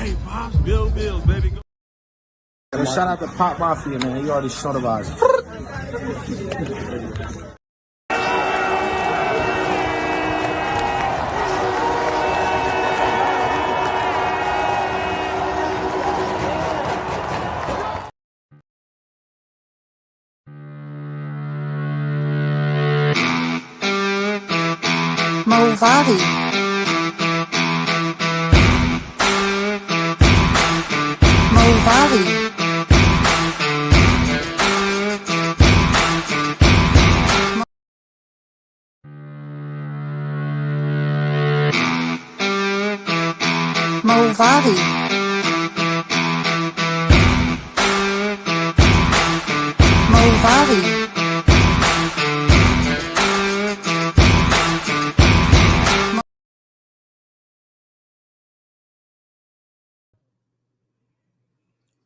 Hey, Pops, Bills, baby. Shout out to Pop Mafia, man. You already showed of ours. Movavi. Movavi. Movavi. Movavi.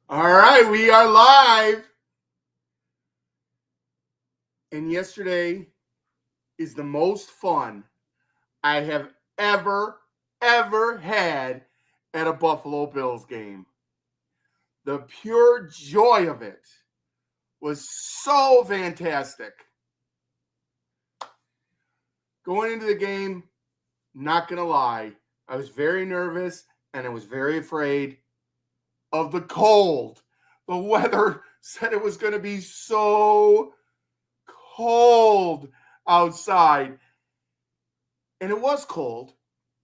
All right, we are live. And yesterday is the most fun I have ever had at a Buffalo Bills game. The pure joy of it was so fantastic. Going into the game, not going to lie, I was very nervous and I was very afraid of the cold. The weather said it was going to be so cold outside. And it was cold,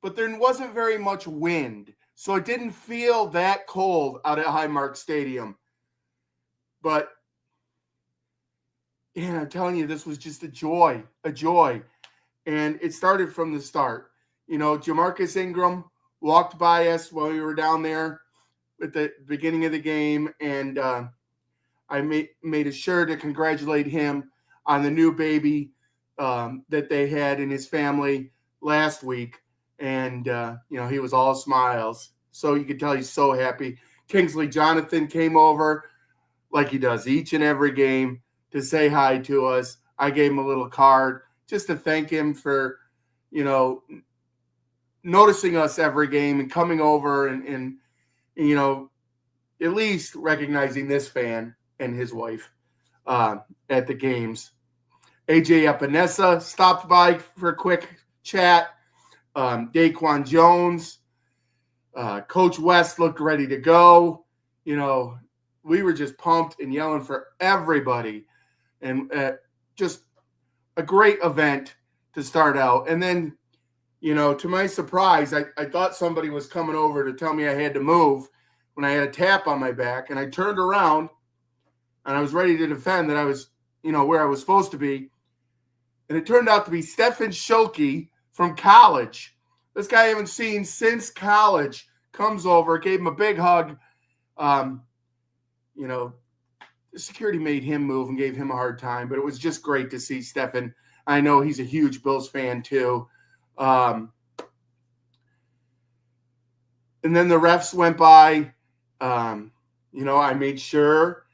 but there wasn't very much wind. So it didn't feel that cold out at Highmark Stadium. But, yeah, I'm telling you, this was just a joy. And it started from the start. You know, Jamarcus Ingram walked by us while we were down there at the beginning of the game, and I made sure to congratulate him on the new baby that they had in his family last week, and he was all smiles. So you could tell he's so happy. Kingsley Jonathan came over like he does each and every game to say hi to us. I gave him a little card just to thank him for, noticing us every game and coming over and at least recognizing this fan and his wife at the games. AJ Epinesa stopped by for a quick chat. Daquan Jones, Coach West looked ready to go. We were just pumped and yelling for everybody, and just a great event to start out. And then, to my surprise, I thought somebody was coming over to tell me I had to move when I had a tap on my back, and I turned around and I was ready to defend that I was, where I was supposed to be. And it turned out to be Stephen Schilke from college. This guy I haven't seen since college comes over, gave him a big hug. The security made him move and gave him a hard time, but it was just great to see Stephen. I know he's a huge Bills fan too. And then the refs went by. I made sure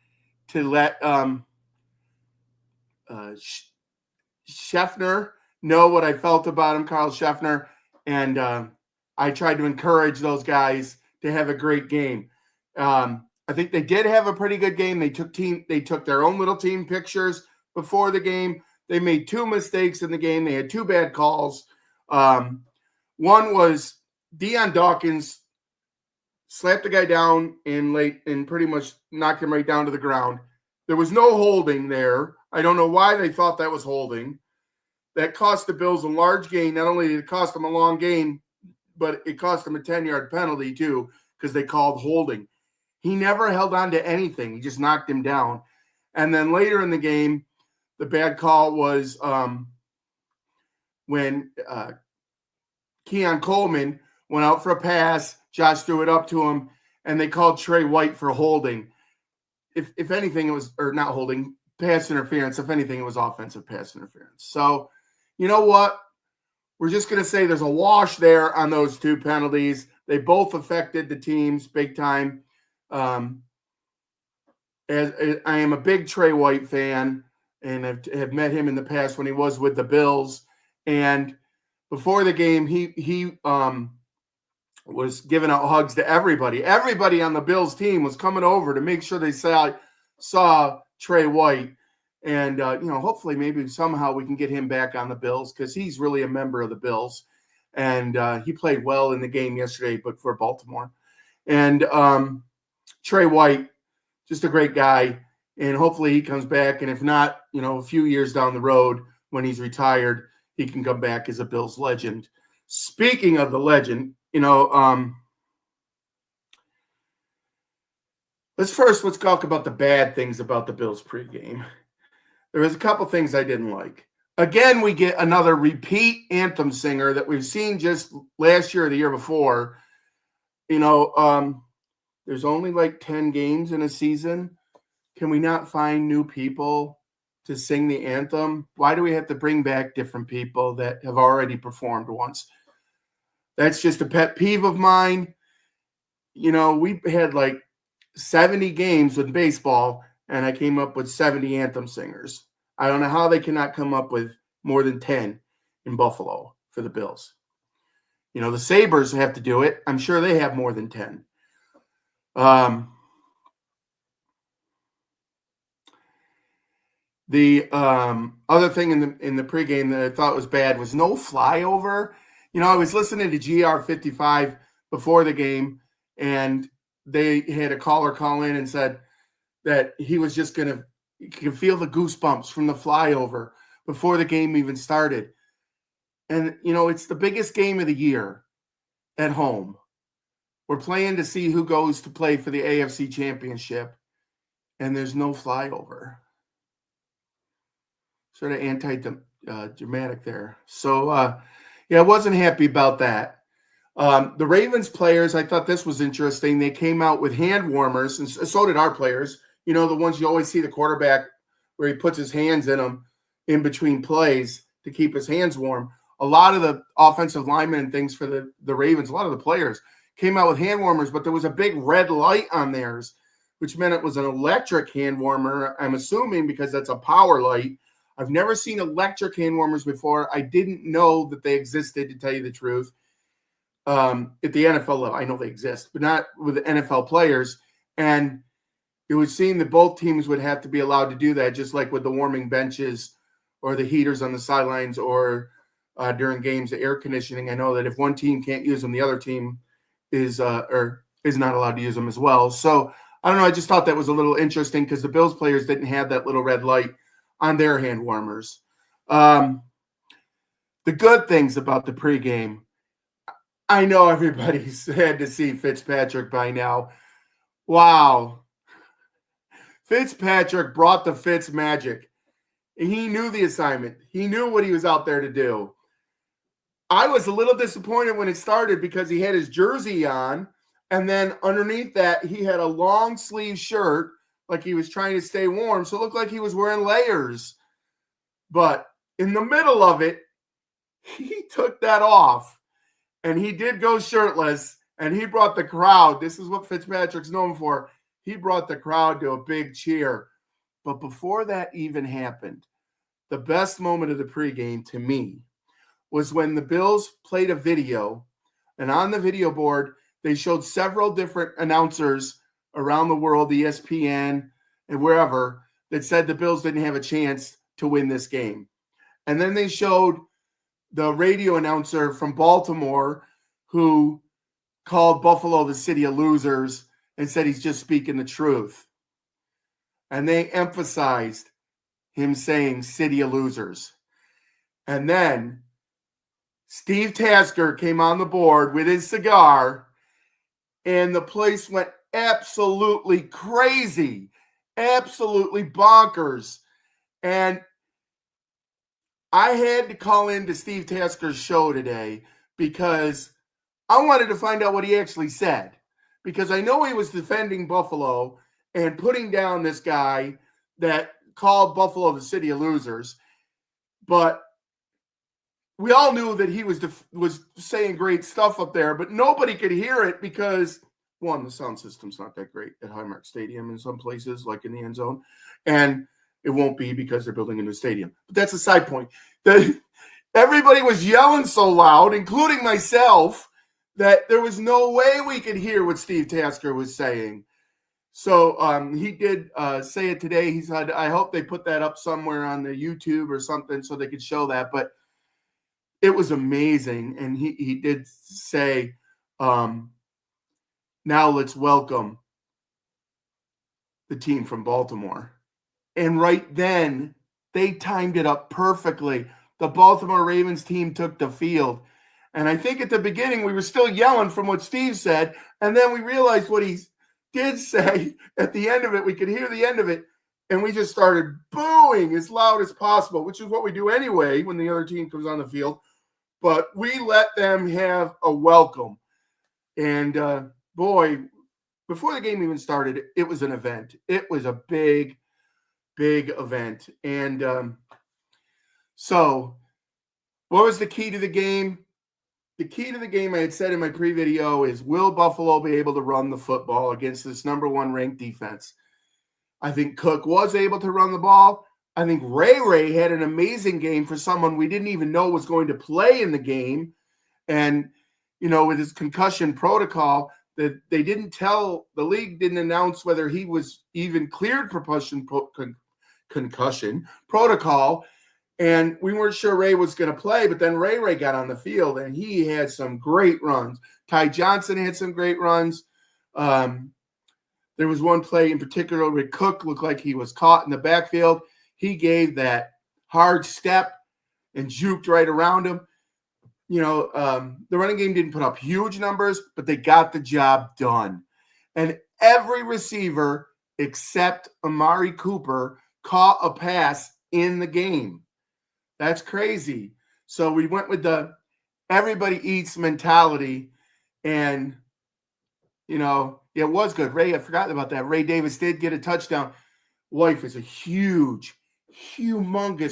to let Scheffner know what I felt about him, Carl Scheffner, and I tried to encourage those guys to have a great game. I think they did have a pretty good game. They took their own little team pictures before the game. They made two mistakes in the game. They had two bad calls. One was Deion Dawkins slapped the guy down and pretty much knocked him right down to the ground. There was no holding there. I don't know why they thought that was holding. That cost the Bills a large gain. Not only did it cost them a long gain, but it cost them a 10-yard penalty too because they called holding. He never held on to anything. He just knocked him down. And then later in the game, the bad call was when Keon Coleman went out for a pass. Josh threw it up to him, and they called Trey White for holding. If anything, it was – or not holding, pass interference. If anything, it was offensive pass interference. So, you know what? We're just going to say there's a wash there on those two penalties. They both affected the teams big time. As I am a big Trey White fan, and have met him in the past when he was with the Bills. And before the game, he was giving out hugs to everybody. Everybody on the Bills team was coming over to make sure they saw Trey White. And, hopefully maybe somehow we can get him back on the Bills because he's really a member of the Bills. And he played well in the game yesterday, but for Baltimore. And Trey White, just a great guy. And hopefully he comes back. And if not, a few years down the road when he's retired, he can come back as a Bills legend. Speaking of the legend, let's talk about the bad things about the Bills pregame. There was a couple things I didn't like. Again, we get another repeat anthem singer that we've seen just last year or the year before. There's only like 10 games in a season. Can we not find new people to sing the anthem? Why do we have to bring back different people that have already performed once? That's just a pet peeve of mine. We had like 70 games with baseball, and I came up with 70 anthem singers. I don't know how they cannot come up with more than 10 in Buffalo for the Bills. The Sabres have to do it. I'm sure they have more than 10. The other thing in the pregame that I thought was bad was no flyover. I was listening to GR55 before the game, and they had a caller call in and said that he was just you could feel the goosebumps from the flyover before the game even started. And, it's the biggest game of the year at home. We're playing to see who goes to play for the AFC Championship, and there's no flyover. Sort of anti-dramatic there. So, I wasn't happy about that. The Ravens players, I thought this was interesting. They came out with hand warmers, and so did our players. The ones you always see the quarterback where he puts his hands in them in between plays to keep his hands warm. A lot of the offensive linemen and things for the Ravens, a lot of the players came out with hand warmers, but there was a big red light on theirs, which meant it was an electric hand warmer, I'm assuming, because that's a power light. I've never seen electric hand warmers before. I didn't know that they existed, to tell you the truth. At the NFL level, I know they exist, but not with the NFL players. And it would seem that both teams would have to be allowed to do that, just like with the warming benches or the heaters on the sidelines or during games, the air conditioning. I know that if one team can't use them, the other team is not allowed to use them as well. So I don't know. I just thought that was a little interesting because the Bills players didn't have that little red light on their hand warmers. The good things about the pregame, I know everybody's had to see Fitzpatrick by now. Wow. Fitzpatrick brought the Fitz magic. He knew the assignment. He knew what he was out there to do. I was a little disappointed when it started because he had his jersey on, and then underneath that, he had a long sleeve shirt like he was trying to stay warm, so it looked like he was wearing layers. But in the middle of it, he took that off, and he did go shirtless, and he brought the crowd. This is what Fitzpatrick's known for. He brought the crowd to a big cheer. But before that even happened, the best moment of the pregame to me was when the Bills played a video, and on the video board, they showed several different announcers around the world, ESPN and wherever, that said the Bills didn't have a chance to win this game. And then they showed the radio announcer from Baltimore who called Buffalo the city of losers and said he's just speaking the truth. And they emphasized him saying city of losers. And then Steve Tasker came on the board with his cigar, and the place went absolutely crazy, absolutely bonkers. And I had to call into Steve Tasker's show today because I wanted to find out what he actually said, because I know he was defending Buffalo and putting down this guy that called Buffalo the city of losers. But we all knew that he was saying great stuff up there, but nobody could hear it because, one, the sound system's not that great at Highmark Stadium in some places, like in the end zone, and it won't be because they're building a new stadium. But that's a side point. Everybody was yelling so loud, including myself, that there was no way we could hear what Steve Tasker was saying. So he did say it today. He said, I hope they put that up somewhere on the YouTube or something so they could show that. But it was amazing. And he did say, now let's welcome the team from Baltimore. And right then, they timed it up perfectly. The Baltimore Ravens team took the field. And I think at the beginning, we were still yelling from what Steve said. And then we realized what he did say at the end of it. We could hear the end of it. And we just started booing as loud as possible, which is what we do anyway when the other team comes on the field. But we let them have a welcome. And boy, before the game even started, it was an event. It was a big event. And so what was the key to the game? The key to the game, I had said in my pre-video, is will Buffalo be able to run the football against this number 1 ranked defense? I think Cook was able to run the ball. I think Ray had an amazing game for someone we didn't even know was going to play in the game. And, you know, with his concussion protocol, that they didn't tell, the league didn't announce whether he was even cleared concussion protocol. And we weren't sure Ray was going to play, but then Ray got on the field, and he had some great runs. Ty Johnson had some great runs. There was one play in particular where Cook looked like he was caught in the backfield. He gave that hard step and juked right around him. You know, the running game didn't put up huge numbers, but they got the job done. And every receiver except Amari Cooper caught a pass in the game. That's crazy. So we went with the everybody eats mentality, and, you know, it was good. Ray, I forgot about that. Ray Davis did get a touchdown. Wife is a humongous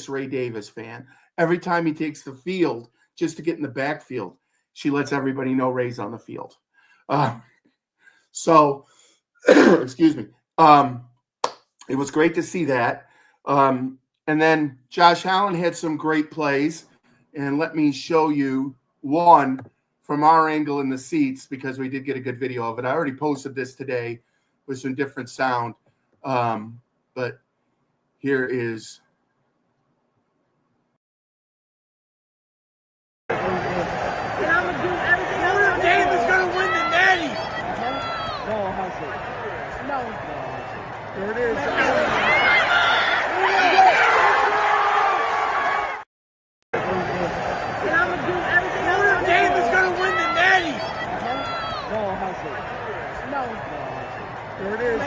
Ray Davis fan. Every time he takes the field just to get in the backfield, she lets everybody know Ray's on the field. So, excuse me. It was great to see that. And then Josh Allen had some great plays. And let me show you one from our angle in the seats, because we did get a good video of it. I already posted this today with some different sound. But here is. And I'm going to do everything else. Notre Dame is going to win the Natty. No, Hustle. No. There it is. And I'm going to do everything else. Notre Dame is going to win the Natty. No, Hustle. No. There it is.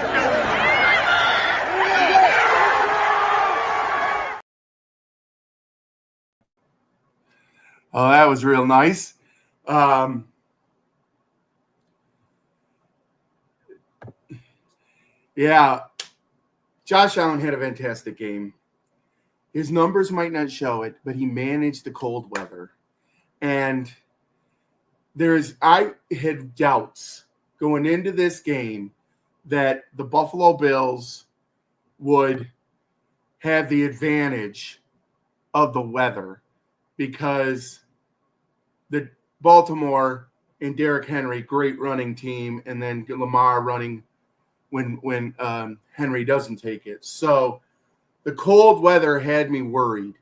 Oh, that was real nice. Yeah, Josh Allen had a fantastic game. His numbers might not show it, but he managed the cold weather. And I had doubts going into this game that the Buffalo Bills would have the advantage of the weather, because the Baltimore and Derrick Henry, great running team, and then Lamar running when Henry doesn't take it. So the cold weather had me worried.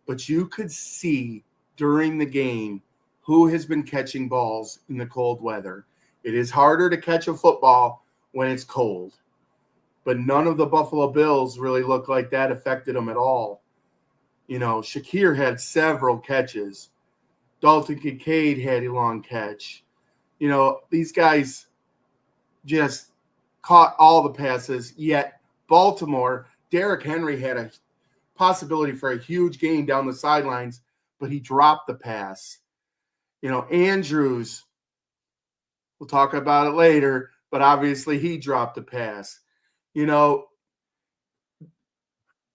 But you could see during the game who has been catching balls in the cold weather. It is harder to catch a football when it's cold. But none of the Buffalo Bills really looked like that affected them at all. You know, Shakir had several catches. Dalton Kincaid had a long catch. You know, these guys just caught all the passes, yet Baltimore, Derrick Henry had a possibility for a huge gain down the sidelines, but he dropped the pass. You know, Andrews, we'll talk about it later, but obviously he dropped the pass. You know,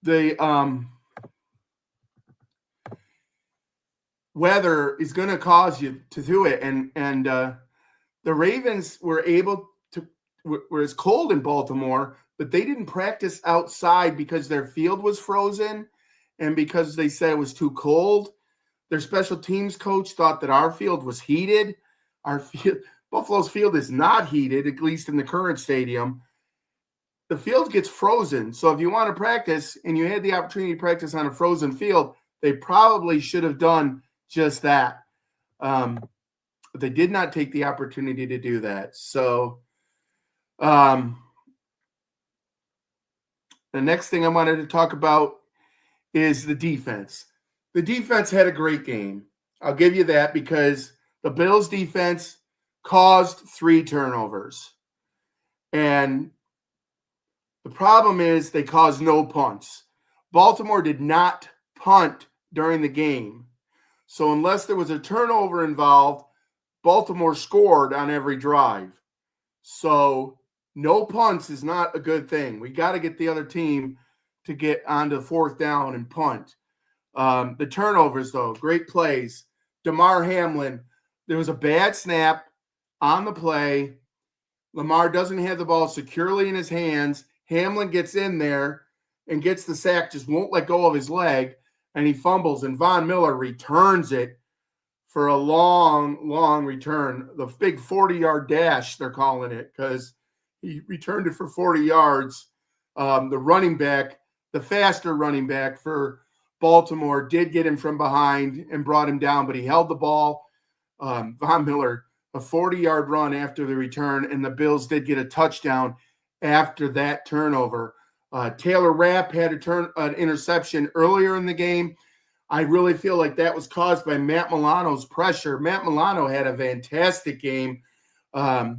the weather is going to cause you to do it. And the Ravens were able to, where it's cold in Baltimore, but they didn't practice outside because their field was frozen and because they said it was too cold. Their special teams coach thought that our field was heated. our field, Buffalo's field is not heated, at least in the current stadium. The field gets frozen. So if you want to practice and you had the opportunity to practice on a frozen field, they probably should have done just that. But they did not take the opportunity to do that. So the next thing I wanted to talk about is the defense. The defense had a great game. I'll give you that, because the Bills defense caused 3 turnovers. And the problem is they caused no punts. Baltimore did not punt during the game. So unless there was a turnover involved, Baltimore scored on every drive. So no punts is not a good thing. We got to get the other team to get onto 4th down and punt. The turnovers, though, great plays. Damar Hamlin, there was a bad snap on the play. Lamar doesn't have the ball securely in his hands. Hamlin gets in there and gets the sack, just won't let go of his leg, and he fumbles, and Von Miller returns it for a long, long return. The big 40-yard dash, they're calling it, because he returned it for 40 yards. The running back, the faster running back for Baltimore, did get him from behind and brought him down, but he held the ball. Von Miller, a 40-yard run after the return, and the Bills did get a touchdown after that turnover. Taylor Rapp had an interception earlier in the game. I really feel like that was caused by Matt Milano's pressure. Matt Milano had a fantastic game. Not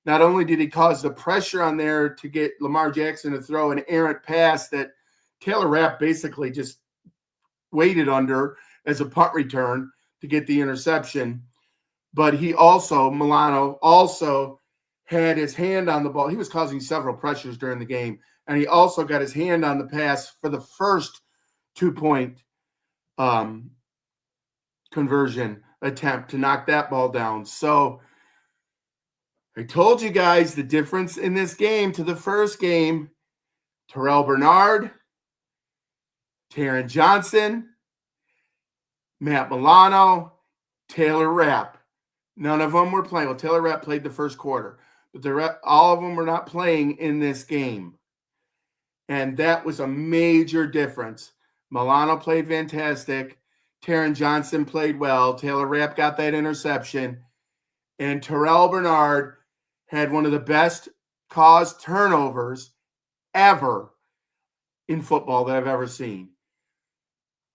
only did he cause the pressure on there to get Lamar Jackson to throw an errant pass that Taylor Rapp basically just waited under as a punt return to get the interception, but Milano also had his hand on the ball. He was causing several pressures during the game, and he also got his hand on the pass for the first 2-point conversion attempt to knock that ball down. So I told you guys the difference in this game to the first game. Terrell Bernard, Taron Johnson, Matt Milano, Taylor Rapp. None of them were playing. Well, Taylor Rapp played the first quarter, but all of them were not playing in this game. And that was a major difference. Milano played fantastic. Taron Johnson played well. Taylor Rapp got that interception. And Terrell Bernard had one of the best caused turnovers ever in football that I've ever seen.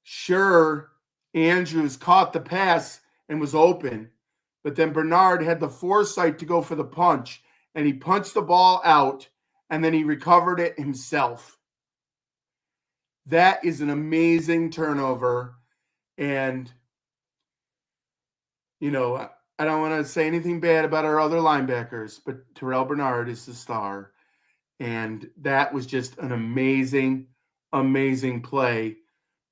Sure, Andrews caught the pass and was open, but then Bernard had the foresight to go for the punch, and he punched the ball out, and then he recovered it himself. That is an amazing turnover. And, you know, I don't want to say anything bad about our other linebackers, but Terrell Bernard is the star. And that was just an amazing, amazing play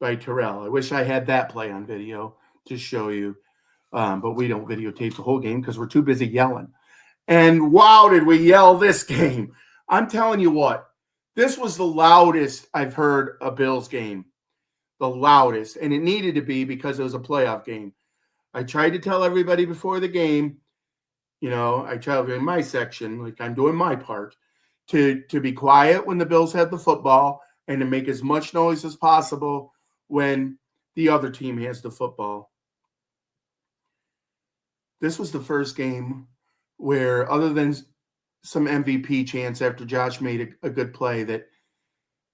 by Terrell. I wish I had that play on video to show you, but we don't videotape the whole game because we're too busy yelling. And wow, did we yell this game. I'm telling you what, this was the loudest I've heard a Bills game. The loudest. And it needed to be because it was a playoff game. I tried to tell everybody before the game, you know, I tried in my section, like I'm doing my part, to be quiet when the Bills had the football and to make as much noise as possible when the other team has the football. This was the first game where, other than some MVP chants after Josh made a good play, that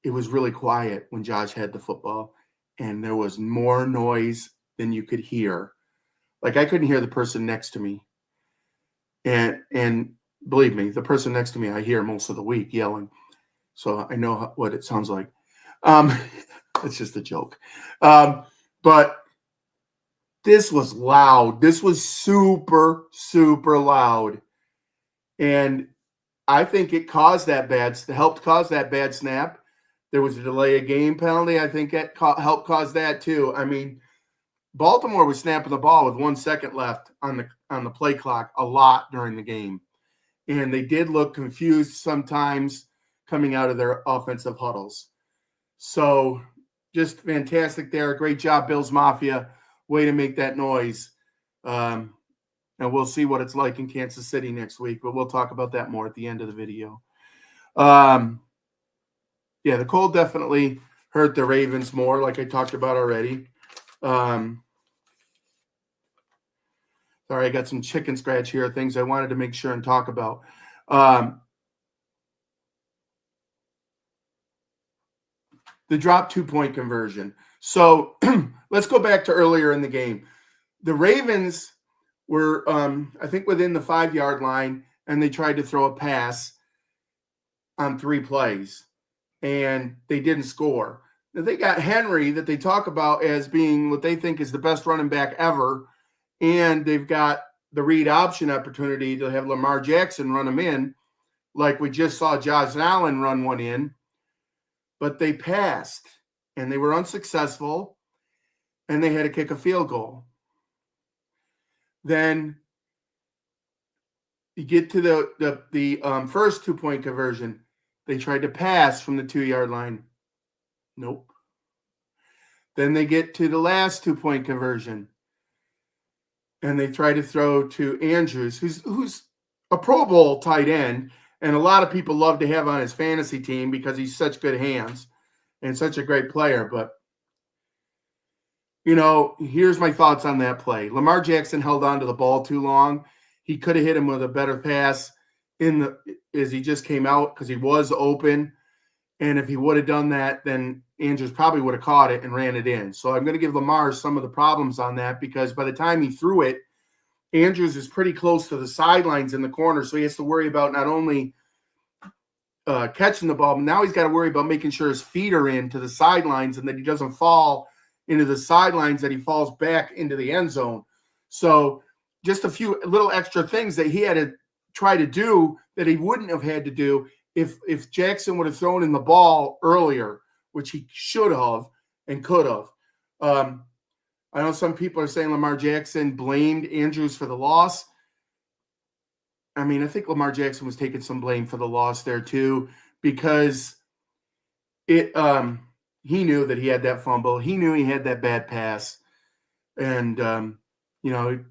it was really quiet when Josh had the football, and there was more noise than you could hear. Like, I couldn't hear the person next to me. And believe me, the person next to me, I hear most of the week yelling. So I know what it sounds like. It's just a joke. But this was loud. This was super, super loud. And I think it caused helped cause that bad snap. There was a delay of game penalty. I think it helped cause that too. I mean, Baltimore was snapping the ball with 1 second left on the play clock a lot during the game. And they did look confused sometimes coming out of their offensive huddles. So just fantastic there. Great job, Bills Mafia. Way to make that noise. And and we'll see what it's like in Kansas City next week, but we'll talk about that more at the end of the video. Yeah, the cold definitely hurt the Ravens more, like I talked about already. Sorry, I got some chicken scratch here, things I wanted to make sure and talk about. The drop 2-point conversion. So let's go back to earlier in the game. The Ravens were, I think, within the 5-yard line, and they tried to throw a pass on 3 plays, and they didn't score. Now, they got Henry that they talk about as being what they think is the best running back ever, and they've got the read option opportunity to have Lamar Jackson run them in, like we just saw Josh Allen run one in, but they passed, and they were unsuccessful, and they had to kick a field goal. Then you get to the first 2-point conversion. They tried to pass from the 2-yard line. Nope. Then they get to the last 2-point conversion, and they try to throw to Andrews, who's a Pro Bowl tight end, and a lot of people love to have on his fantasy team because he's such good hands and such a great player. But, you know, here's my thoughts on that play. Lamar Jackson held on to the ball too long. He could have hit him with a better pass as he just came out because he was open. And if he would have done that, then Andrews probably would have caught it and ran it in. So I'm going to give Lamar some of the problems on that because by the time he threw it, Andrews is pretty close to the sidelines in the corner. So he has to worry about not only catching the ball, but now he's got to worry about making sure his feet are in to the sidelines and that he doesn't fall into the sidelines, that he falls back into the end zone. So just a few little extra things that he had to try to do that he wouldn't have had to do if Jackson would have thrown in the ball earlier, which he should have and could have. I know some people are saying Lamar Jackson blamed Andrews for the loss. I mean, I think Lamar Jackson was taking some blame for the loss there too, because he knew that he had that fumble. He knew he had that bad pass. And, you know,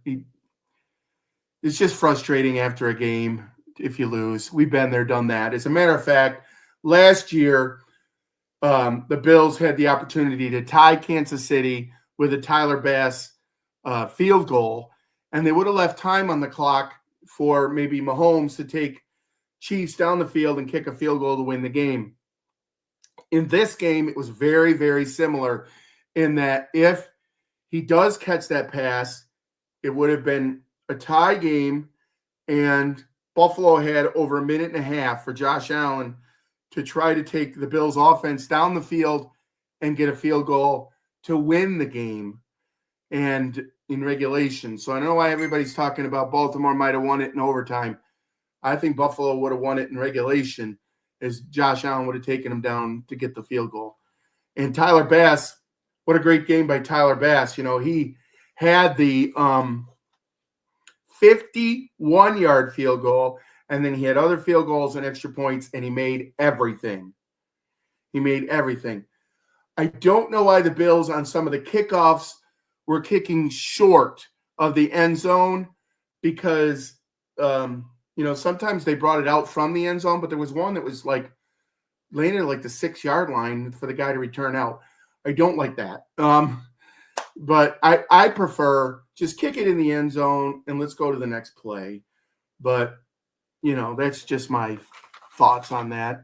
it's just frustrating after a game if you lose. We've been there, done that. As a matter of fact, last year, the Bills had the opportunity to tie Kansas City with a Tyler Bass field goal, and they would have left time on the clock for maybe Mahomes to take Chiefs down the field and kick a field goal to win the game. In this game, it was very, very similar in that if he does catch that pass, it would have been a tie game, and Buffalo had over a minute and a half for Josh Allen to try to take the Bills offense down the field and get a field goal to win the game and in regulation. So I know why everybody's talking about Baltimore might have won it in overtime. I think Buffalo would have won it in regulation as Josh Allen would have taken him down to get the field goal. And Tyler Bass, what a great game by Tyler Bass. You know, he had the 51-yard field goal, and then he had other field goals and extra points, and he made everything. He made everything. I don't know why the Bills on some of the kickoffs were kicking short of the end zone because, you know, sometimes they brought it out from the end zone, but there was one that was like landed at like the 6-yard line for the guy to return out. I don't like that. But I prefer just kick it in the end zone and let's go to the next play. But, you know, that's just my thoughts on that.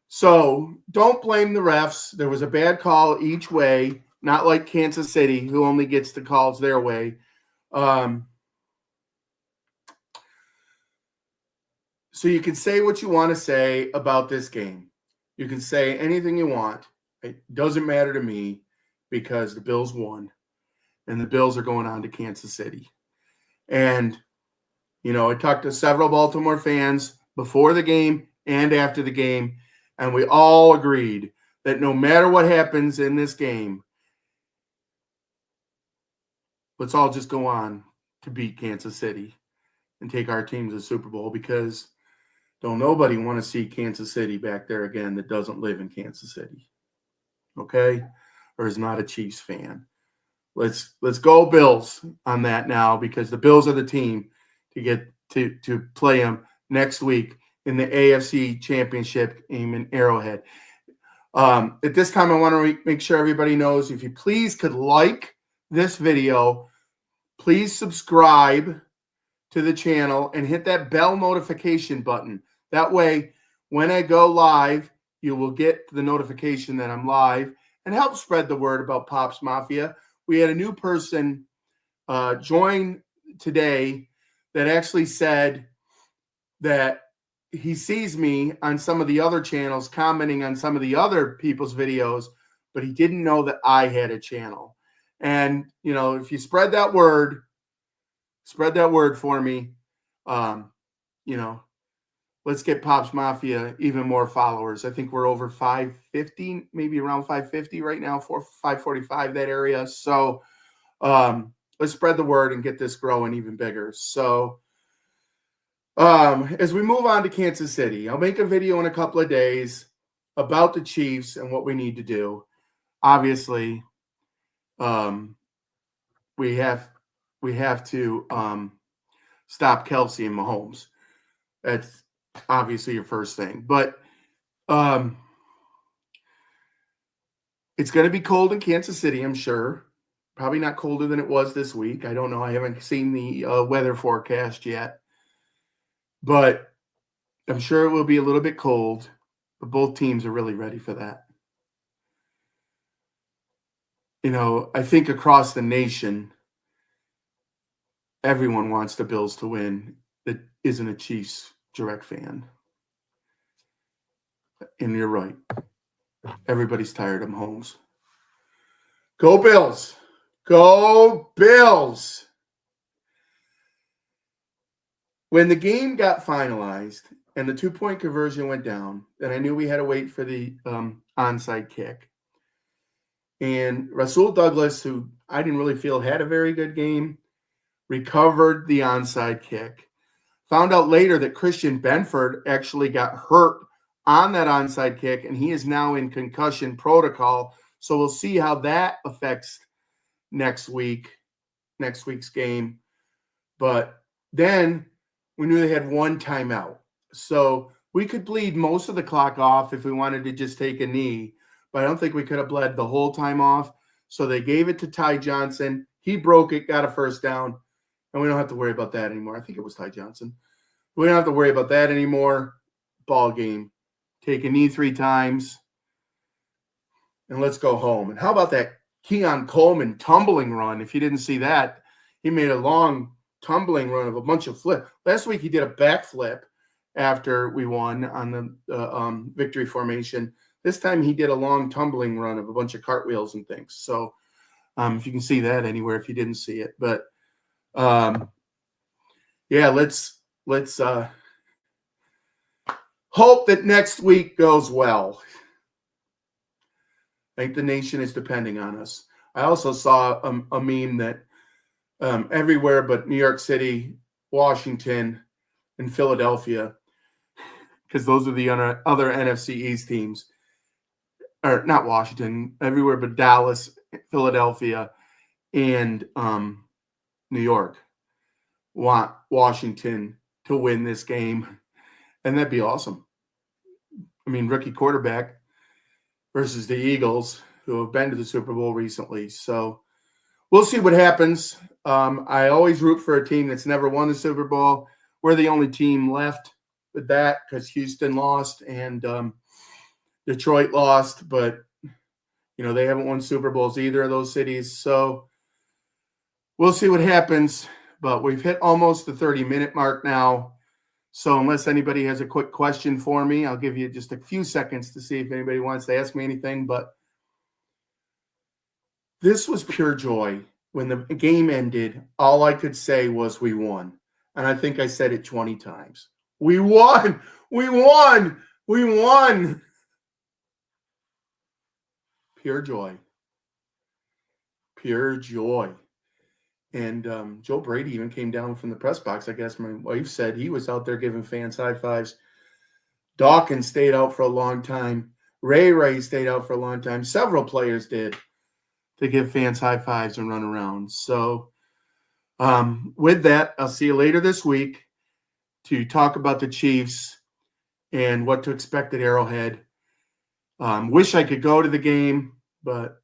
So don't blame the refs. There was a bad call each way, not like Kansas City, who only gets the calls their way. So you can say what you want to say about this game. You can say anything you want. It doesn't matter to me because the Bills won, and the Bills are going on to Kansas City. And, you know, I talked to several Baltimore fans before the game and after the game, and we all agreed that no matter what happens in this game, let's all just go on to beat Kansas City and take our team to the Super Bowl because don't nobody want to see Kansas City back there again that doesn't live in Kansas City, okay, or is not a Chiefs fan. let's go Bills on that now, because the Bills are the team to get to play them next week in the AFC Championship game in Arrowhead. At this time, I want to make sure everybody knows, if you please could like this video, please subscribe to the channel and hit that bell notification button. That way, when I go live, you will get the notification that I'm live, and help spread the word about Pops Mafia. We had a new person join today that actually said that he sees me on some of the other channels commenting on some of the other people's videos, but he didn't know that I had a channel. And, you know, if you spread that word for me, you know, let's get Pops Mafia even more followers. I think we're over 550, maybe around 550 right now, 545, that area. So let's spread the word and get this growing even bigger. So as we move on to Kansas City, I'll make a video in a couple of days about the Chiefs and what we need to do. Obviously, we have to stop Kelsey and Mahomes. That's obviously your first thing. But it's going to be cold in Kansas City, I'm sure. Probably not colder than it was this week. I don't know. I haven't seen the weather forecast yet. But I'm sure it will be a little bit cold. But both teams are really ready for that. You know, I think across the nation, everyone wants the Bills to win that isn't a Chiefs direct fan. And you're right. Everybody's tired of Mahomes. Go Bills. Go Bills. When the game got finalized and the 2-point conversion went down, then I knew we had to wait for the onside kick. And Rasul Douglas, who I didn't really feel had a very good game, recovered the onside kick. Found out later that Christian Benford actually got hurt on that onside kick, and he is now in concussion protocol. So we'll see how that affects next week's game. But then we knew they had one timeout. So we could bleed most of the clock off if we wanted to just take a knee, but I don't think we could have bled the whole time off. So they gave it to Ty Johnson. He broke it, got a first down, and we don't have to worry about that anymore. I think it was Ty Johnson. We don't have to worry about that anymore. Ball game. Take a knee 3 times, and let's go home. And how about that Keon Coleman tumbling run? If you didn't see that, he made a long tumbling run of a bunch of flip. Last week he did a backflip after we won on the victory formation. This time he did a long tumbling run of a bunch of cartwheels and things. So if you can see that anywhere, if you didn't see it. But yeah, let's hope that next week goes well. I think the nation is depending on us. I also saw a meme that everywhere but New York City, Washington, and Philadelphia, because those are the other NFC East teams, or not Washington, everywhere but Dallas, Philadelphia, and New York want Washington to win this game. And that'd be awesome. I mean, rookie quarterback versus the Eagles, who have been to the Super Bowl recently. So we'll see what happens. I always root for a team that's never won the Super Bowl. We're the only team left with that because Houston lost and Detroit lost. But, you know, they haven't won Super Bowls either of those cities. So we'll see what happens. But we've hit almost the 30-minute mark now. So unless anybody has a quick question for me, I'll give you just a few seconds to see if anybody wants to ask me anything. But this was pure joy. When the game ended, all I could say was we won. And I think I said it 20 times. We won! We won! We won! Pure joy. Pure joy. And Joe Brady even came down from the press box. I guess my wife said he was out there giving fans high fives. Dawkins stayed out for a long time. Ray stayed out for a long time. Several players did. to give fans high fives and run around. So with that, I'll see you later this week to talk about the Chiefs and what to expect at Arrowhead. Wish I could go to the game, but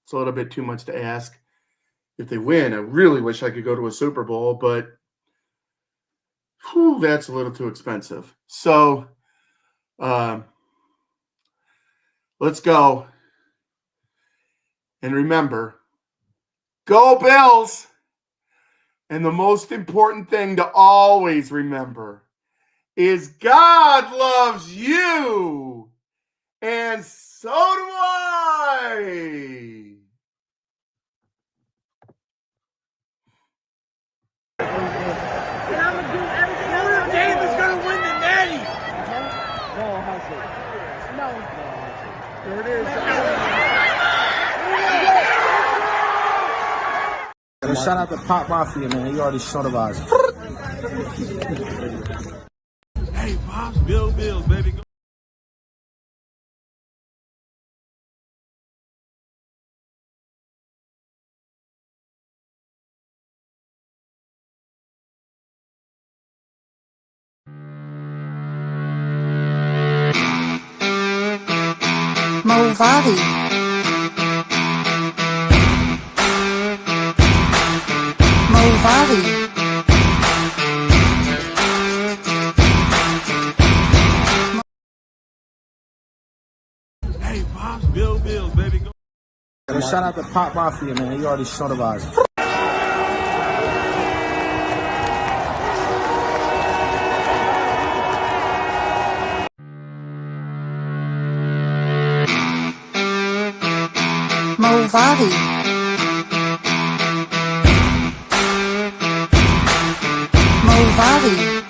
it's a little bit too much to ask. If they win, I really wish I could go to a Super Bowl, but that's a little too expensive. So let's go. And remember, go Bills! And the most important thing to always remember is God loves you, and so do I. And I'm gonna do everything. Notre Dame is gonna win the Natty. No, hustle. No. There it is. Shout out to Pop Mafia, man. He already showed of ours. Hey, Pops, Bills, baby. Go. Movavi. Movavi. Hey, Pops, Bills, baby. Go. Shout out to Pop Mafia, man. He already showed of ours. Movavi. Movavi.